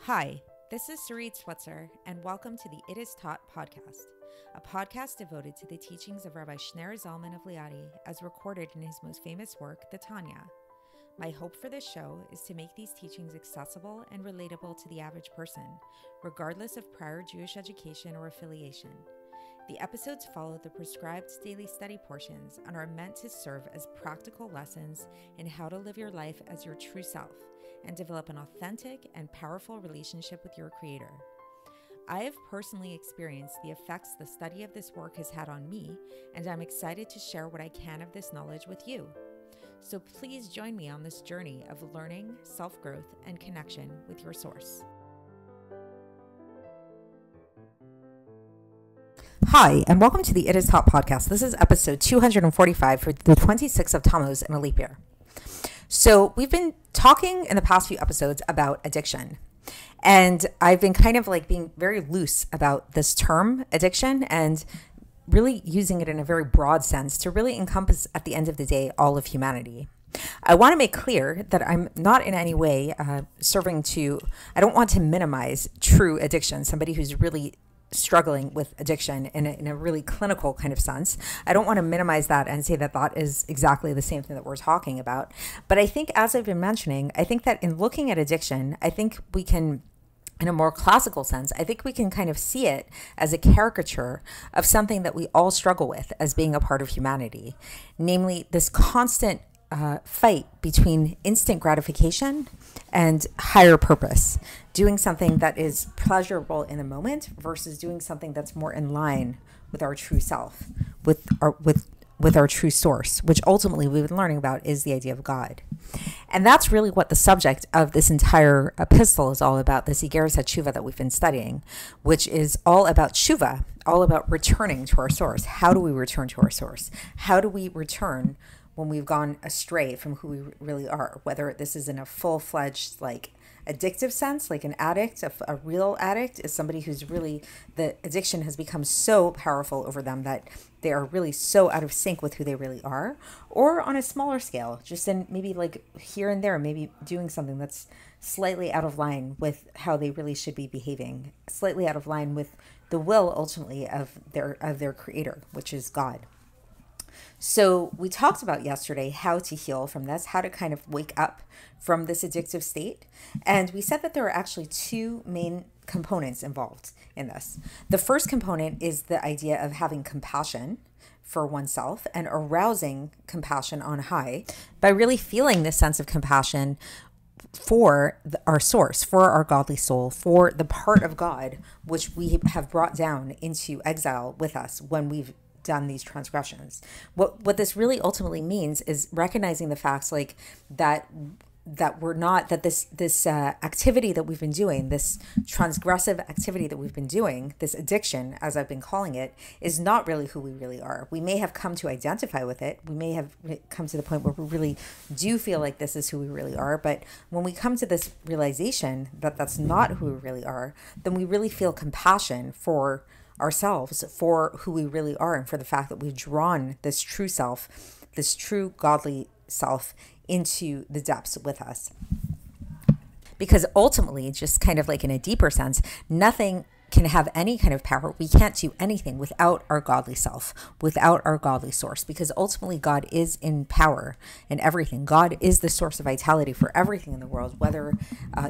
Hi, this is Sarit Swetzer, and welcome to the It Is Taught podcast, a podcast devoted to the teachings of Rabbi Shneur Zalman of Liadi as recorded in his most famous work, the Tanya. My hope for this show is to make these teachings accessible and relatable to the average person, regardless of prior Jewish education or affiliation. The episodes follow the prescribed daily study portions and are meant to serve as practical lessons in how to live your life as your true self and develop an authentic and powerful relationship with your Creator. I have personally experienced the effects the study of this work has had on me, and I'm excited to share what I can of this knowledge with you. So please join me on this journey of learning, self-growth, and connection with your source. Hi, and welcome to the It Is Taught podcast. This is episode 245 for the 26th of Tammuz in a leap year. So we've been talking in the past few episodes about addiction. And I've been kind of like being very loose about this term addiction and really using it in a very broad sense to really encompass at the end of the day all of humanity. I want to make clear that I'm not in any way I don't want to minimize true addiction, somebody who's really struggling with addiction in a really clinical kind of sense. I don't want to minimize that and say that that is exactly the same thing that we're talking about. But I think, as I've been mentioning, I think that in looking at addiction, I think we can, in a more classical sense, I think we can kind of see it as a caricature of something that we all struggle with as being a part of humanity, namely this constant fight between instant gratification and higher purpose, doing something that is pleasurable in the moment versus doing something that's more in line with our true self, with our true source, which ultimately we've been learning about is the idea of God. And that's really what the subject of this entire epistle is all about, this Iggeres HaTeshuva that we've been studying, which is all about teshuva, all about returning to our source. How do we return to our source? How do we return when we've gone astray from who we really are, whether this is in a full-fledged, like, addictive sense, like an addict, a real addict is somebody who's really, the addiction has become so powerful over them that they are really so out of sync with who they really are, or on a smaller scale, just in maybe like here and there, maybe doing something that's slightly out of line with how they really should be behaving, slightly out of line with the will ultimately of their creator, which is God. So we talked about yesterday how to heal from this, how to kind of wake up from this addictive state. And we said that there are actually two main components involved in this. The first component is the idea of having compassion for oneself and arousing compassion on high by really feeling this sense of compassion for our source, for our godly soul, for the part of God which we have brought down into exile with us when we've done these transgressions. What this really ultimately means is recognizing the facts like that we're not, that this activity that we've been doing, this transgressive activity that we've been doing, this addiction, as I've been calling it, is not really who we really are. We may have come to identify with it. We may have come to the point where we really do feel like this is who we really are. But when we come to this realization that that's not who we really are, then we really feel compassion for ourselves, for who we really are, and for the fact that we've drawn this true self, this true godly self into the depths with us. Because ultimately, just kind of like in a deeper sense, nothing can have any kind of power. We can't do anything without our godly self, without our godly source, because ultimately God is in power in everything. God is the source of vitality for everything in the world, whether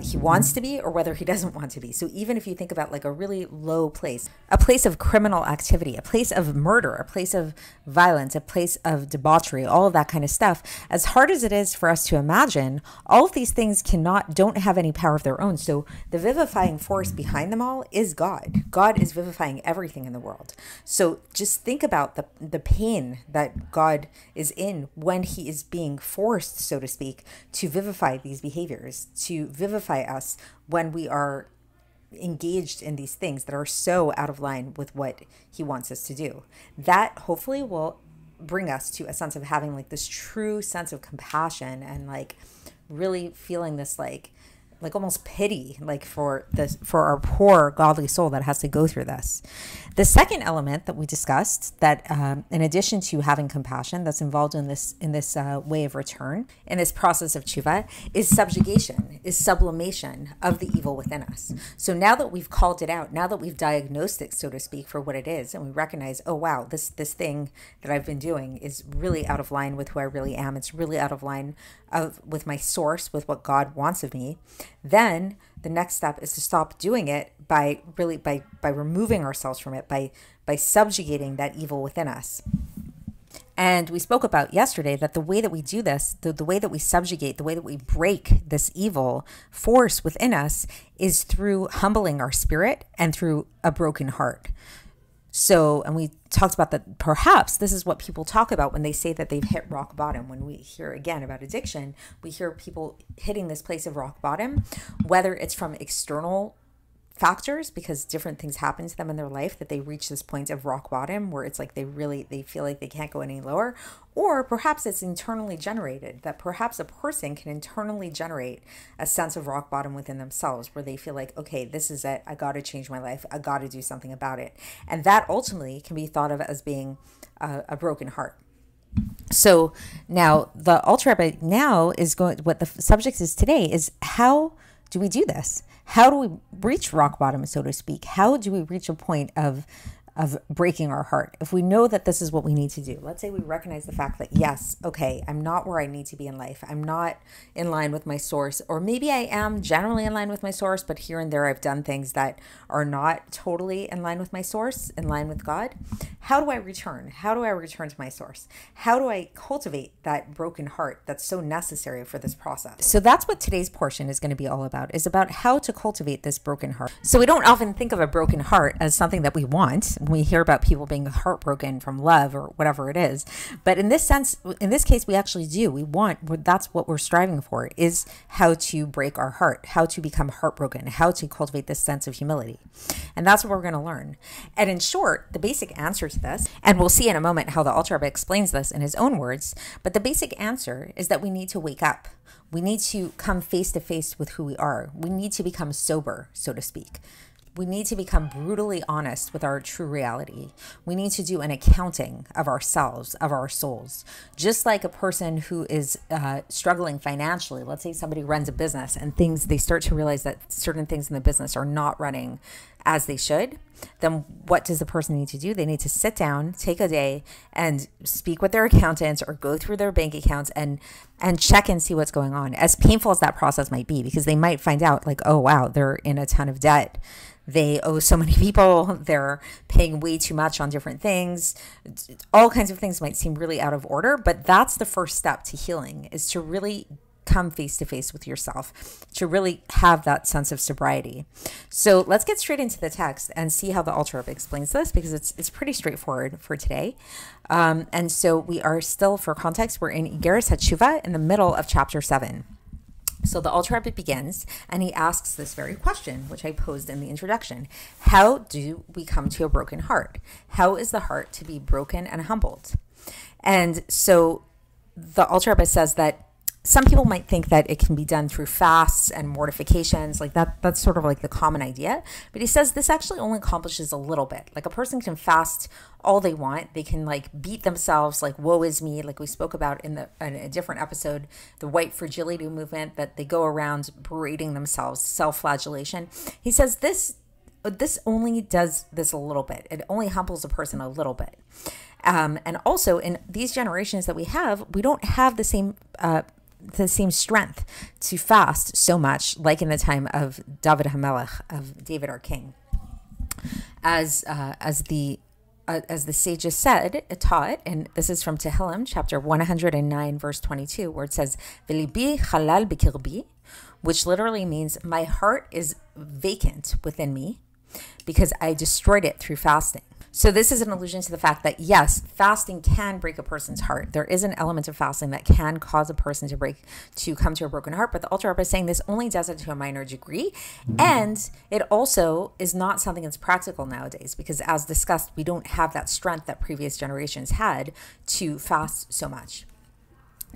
he wants to be or whether he doesn't want to be. So even if you think about like a really low place, a place of criminal activity, a place of murder, a place of violence, a place of debauchery, all of that kind of stuff, as hard as it is for us to imagine, all of these things don't have any power of their own. So the vivifying force behind them all is God. God is vivifying everything in the world. So just think about the pain that God is in when he is being forced, so to speak, to vivify these behaviors, to vivify us when we are engaged in these things that are so out of line with what he wants us to do. That hopefully will bring us to a sense of having like this true sense of compassion and like really feeling this like like almost pity, like for our poor godly soul that has to go through this. The second element that we discussed, that in addition to having compassion, that's involved in this way of return, in this process of teshuva, is subjugation, is sublimation of the evil within us. So now that we've called it out, now that we've diagnosed it, so to speak, for what it is, and we recognize, oh wow, this thing that I've been doing is really out of line with who I really am. It's really out of line with my source, with what God wants of me. Then the next step is to stop doing it by removing ourselves from it, by subjugating that evil within us. And we spoke about yesterday that the way that we do this, the way that we subjugate, the way that we break this evil force within us, is through humbling our spirit and through a broken heart. So, and we talked about that perhaps this is what people talk about when they say that they've hit rock bottom. When we hear again about addiction, we hear people hitting this place of rock bottom, whether it's from external factors, because different things happen to them in their life that they reach this point of rock bottom where it's like they feel like they can't go any lower, or perhaps it's internally generated, that perhaps a person can internally generate a sense of rock bottom within themselves where they feel like, okay, this is it, I got to change my life, I got to do something about it. And that ultimately can be thought of as being a broken heart. So now the Alter Rebbe now is going, what the subject is today is, how do we do this? How do we reach rock bottom, so to speak? How do we reach a point of breaking our heart? If we know that this is what we need to do, let's say we recognize the fact that, yes, okay, I'm not where I need to be in life. I'm not in line with my source, or maybe I am generally in line with my source, but here and there I've done things that are not totally in line with my source, in line with God. How do I return? How do I return to my source? How do I cultivate that broken heart that's so necessary for this process? So that's what today's portion is going to be all about, is about how to cultivate this broken heart. So we don't often think of a broken heart as something that we want. We hear about people being heartbroken from love or whatever it is. But in this sense, in this case, we actually do. That's what we're striving for, is how to break our heart, how to become heartbroken, how to cultivate this sense of humility. And that's what we're going to learn. And in short, the basic answer to this, and we'll see in a moment how the Alter Rebbe explains this in his own words, but the basic answer is that we need to wake up. We need to come face to face with who we are. We need to become sober, so to speak. We need to become brutally honest with our true reality. We need to do an accounting of ourselves, of our souls. Just like a person who is struggling financially, let's say somebody runs a business and they start to realize that certain things in the business are not running as they should, then what does the person need to do? They need to sit down, take a day, and speak with their accountants or go through their bank accounts and check and see what's going on. As painful as that process might be, because they might find out like, oh wow, they're in a ton of debt. They owe so many people, they're paying way too much on different things. All kinds of things might seem really out of order, but that's the first step to healing, is to really come face to face with yourself, to really have that sense of sobriety. So let's get straight into the text and see how the Alter Rebbe explains this, because it's pretty straightforward for today. And so we are still, for context, we're in Iggeres HaTeshuva in the middle of chapter 7. So the Alter Rebbe begins, and he asks this very question, which I posed in the introduction. How do we come to a broken heart? How is the heart to be broken and humbled? And so the Alter Rebbe says that some people might think that it can be done through fasts and mortifications, like that's sort of like the common idea. But he says this actually only accomplishes a little bit. Like a person can fast all they want. They can like beat themselves, like woe is me, like we spoke about in a different episode, the white fragility movement, that they go around berating themselves, self-flagellation. He says this only does this a little bit. It only humbles a person a little bit. And also in these generations that we don't have the same strength to fast so much, like in the time of David HaMelech, of David our king. As the sages taught, and this is from Tehillim, chapter 109, verse 22, where it says, "V'libi halal b'kirbi," which literally means my heart is vacant within me because I destroyed it through fasting. So this is an allusion to the fact that, yes, fasting can break a person's heart. There is an element of fasting that can cause a person to come to a broken heart. But the Alter Rebbe is saying this only does it to a minor degree. And it also is not something that's practical nowadays, because as discussed, we don't have that strength that previous generations had to fast so much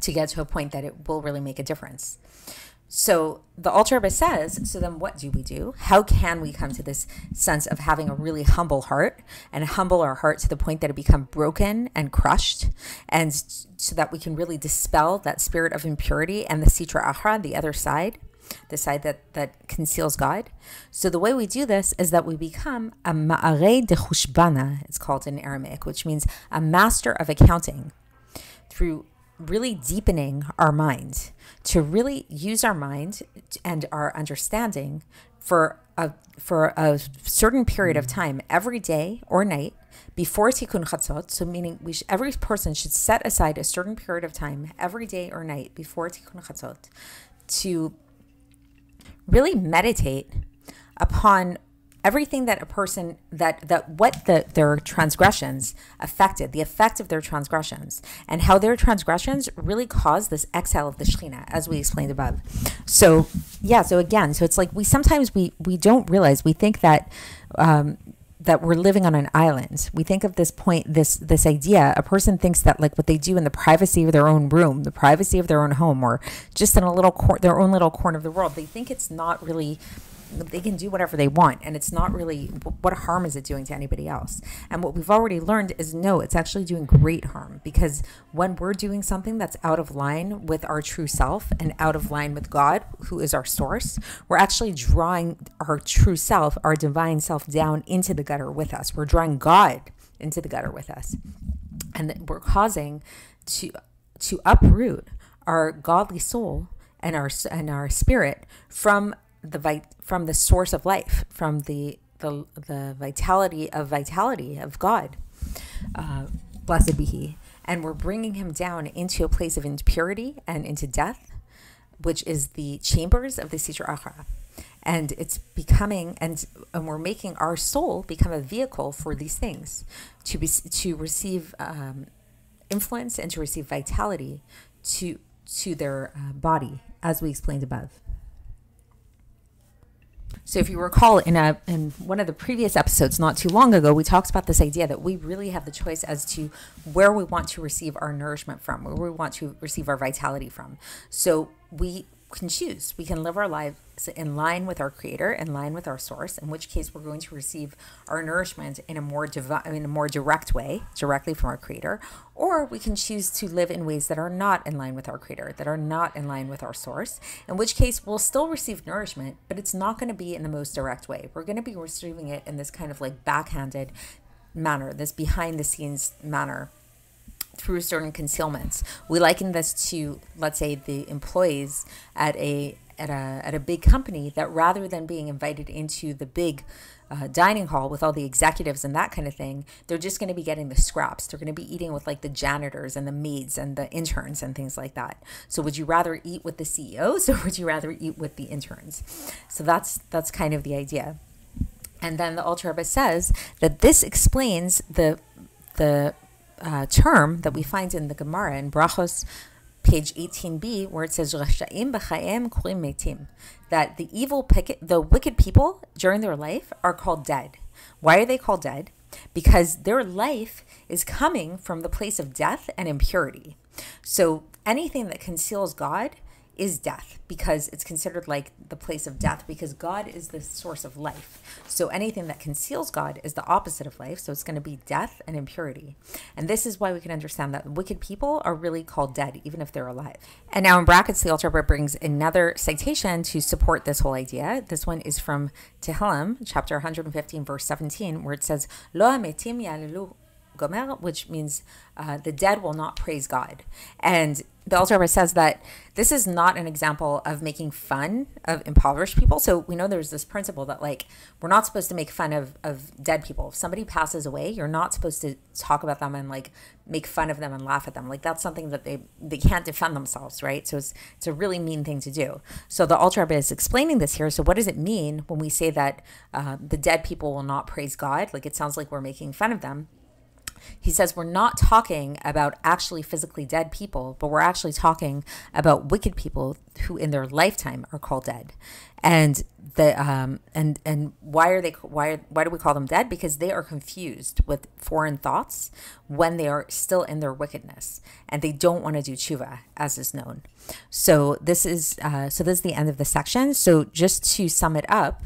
to get to a point that it will really make a difference. So the Alter Rebbe says, so then what do we do? How can we come to this sense of having a really humble heart and humble our heart to the point that it become broken and crushed, and so that we can really dispel that spirit of impurity and the sitra achra, the other side, the side that conceals God? So the way we do this is that we become a ma'arei de chushbana, it's called in Aramaic, which means a master of accounting, through really deepening our mind, to really use our mind and our understanding for a certain period of time, every day or night, before Tikkun Chatzot. So meaning every person should set aside a certain period of time, every day or night, before Tikkun Chatzot, to really meditate upon everything that a person, their transgressions affected, the effect of their transgressions, and how their transgressions really cause this exile of the Shekhinah, as we explained above. So it's like we sometimes don't realize, we think that that we're living on an island. We think of this point, this idea, a person thinks that like what they do in the privacy of their own room, the privacy of their own home, or just in their own little corner of the world, they think it's not really, they can do whatever they want, and it's not really, what harm is it doing to anybody else? And what we've already learned is no, it's actually doing great harm, because when we're doing something that's out of line with our true self and out of line with God, who is our source, we're actually drawing our true self, our divine self, down into the gutter with us. We're drawing God into the gutter with us, and we're causing to uproot our godly soul and our spirit from the source of life, from the vitality of God, blessed be He, and we're bringing him down into a place of impurity and into death, which is the chambers of the sitra achra, and it's becoming, and we're making our soul become a vehicle for these things, to receive influence and to receive vitality to their body, as we explained above. So if you recall, in one of the previous episodes not too long ago, we talked about this idea that we really have the choice as to where we want to receive our nourishment from, where we want to receive our vitality from. So we can choose. We can live our lives in line with our Creator, in line with our source, in which case we're going to receive our nourishment in a more direct way, directly from our Creator, or we can choose to live in ways that are not in line with our Creator, that are not in line with our source, in which case we'll still receive nourishment, but it's not going to be in the most direct way. We're going to be receiving it in this kind of like backhanded manner, this behind the scenes manner, through certain concealments. We liken this to, let's say, the employees at a big company, that rather than being invited into the big dining hall with all the executives and that kind of thing, they're just going to be getting the scraps. They're going to be eating with like the janitors and the maids and the interns and things like that. So would you rather eat with the CEOs, or would you rather eat with the interns? So that's kind of the idea. And then the Alter Rebbe says that this explains the term that we find in the Gemara in Brachos, page 18b, where it says "Rashaim b'chaim kurim metim," that the wicked people during their life are called dead. Why are they called dead? Because their life is coming from the place of death and impurity. So anything that conceals God is death, because it's considered like the place of death, because God is the source of life. So anything that conceals God is the opposite of life, so it's going to be death and impurity. And this is why we can understand that wicked people are really called dead, even if they're alive. And now in brackets, the Alter Rebbe brings another citation to support this whole idea. This one is from Tehillim, chapter 115, verse 17, where it says, Lo hametim ya'alelu gomer, which means the dead will not praise God. And the Alter Rebbe says that this is not an example of making fun of impoverished people. So we know there's this principle that like we're not supposed to make fun of dead people. If somebody passes away, you're not supposed to talk about them and like make fun of them and laugh at them. Like that's something that they can't defend themselves, right? So it's a really mean thing to do. So the Alter Rebbe is explaining this here. So what does it mean when we say that the dead people will not praise God? Like it sounds like we're making fun of them. He says we're not talking about actually physically dead people, but we're actually talking about wicked people who in their lifetime are called dead. And and why do we call them dead? Because they are confused with foreign thoughts when they are still in their wickedness, and they don't want to do teshuva, as is known. So this is the end of the section. So just to sum it up,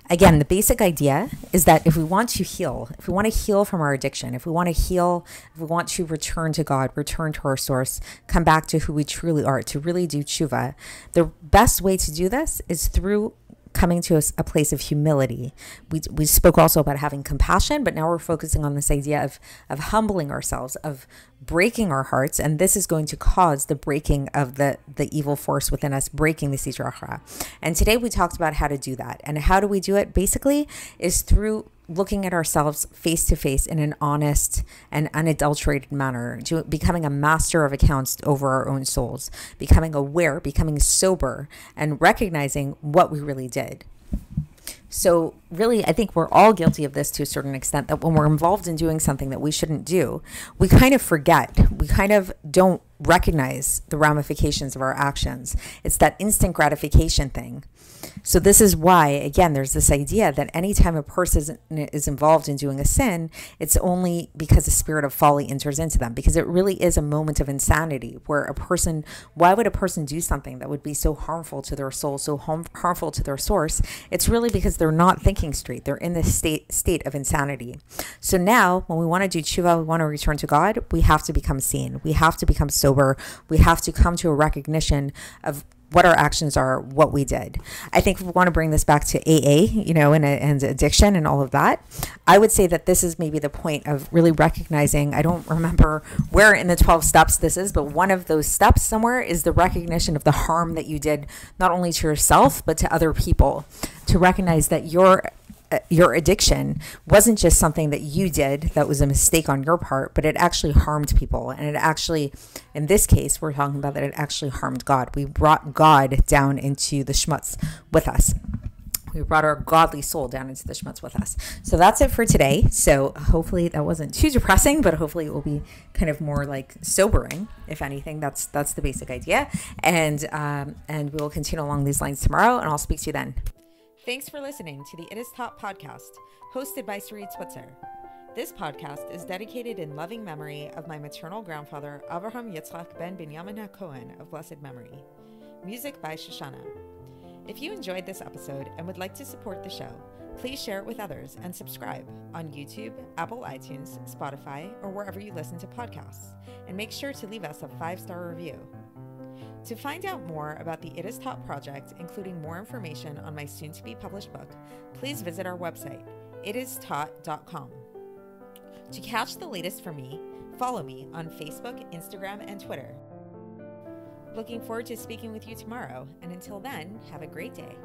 again, the basic idea is that if we want to heal, if we want to heal from our addiction, if we want to heal, if we want to return to God, return to our source, come back to who we truly are, to really do teshuva, the best way to do this is through coming to a place of humility. We spoke also about having compassion, but now we're focusing on this idea of humbling ourselves, of breaking our hearts, and this is going to cause the breaking of the evil force within us, breaking the sitra achra. And today we talked about how to do that. And how do we do it? Basically is through looking at ourselves face to face in an honest and unadulterated manner, becoming a master of accounts over our own souls, becoming aware, becoming sober, and recognizing what we really did. So really, I think we're all guilty of this to a certain extent, that when we're involved in doing something that we shouldn't do, we kind of forget, we kind of don't recognize the ramifications of our actions. It's that instant gratification thing. So this is why, again, there's this idea that anytime a person is involved in doing a sin, it's only because the spirit of folly enters into them, because it really is a moment of insanity where why would a person do something that would be so harmful to their soul, so harmful to their source? It's really because they're not thinking straight. They're in this state of insanity. So now when we want to do teshuva, we want to return to God, we have to become sane. We have to become sober. We have to come to a recognition of what our actions are, what we did. I think we want to bring this back to AA, and addiction and all of that. I would say that this is maybe the point of really recognizing, I don't remember where in the 12 steps this is, but one of those steps somewhere is the recognition of the harm that you did, not only to yourself, but to other people. To recognize that your addiction wasn't just something that you did that was a mistake on your part, but it actually harmed people. And it actually, in this case, we're talking about that it actually harmed God. We brought God down into the schmutz with us. We brought our godly soul down into the schmutz with us. So that's it for today. So hopefully that wasn't too depressing, but hopefully it will be kind of more like sobering. If anything, that's the basic idea. And we will continue along these lines tomorrow, and I'll speak to you then. Thanks for listening to the It Is Taught podcast, hosted by Sarit Switzer. This podcast is dedicated in loving memory of my maternal grandfather, Avraham Yitzchak ben Binyamin HaKohen of blessed memory. Music by Shoshana. If you enjoyed this episode and would like to support the show, please share it with others and subscribe on YouTube, Apple iTunes, Spotify, or wherever you listen to podcasts. And make sure to leave us a 5-star review. To find out more about the It Is Taught project, including more information on my soon-to-be published book, please visit our website, itistaught.com. To catch the latest from me, follow me on Facebook, Instagram, and Twitter. Looking forward to speaking with you tomorrow, and until then, have a great day.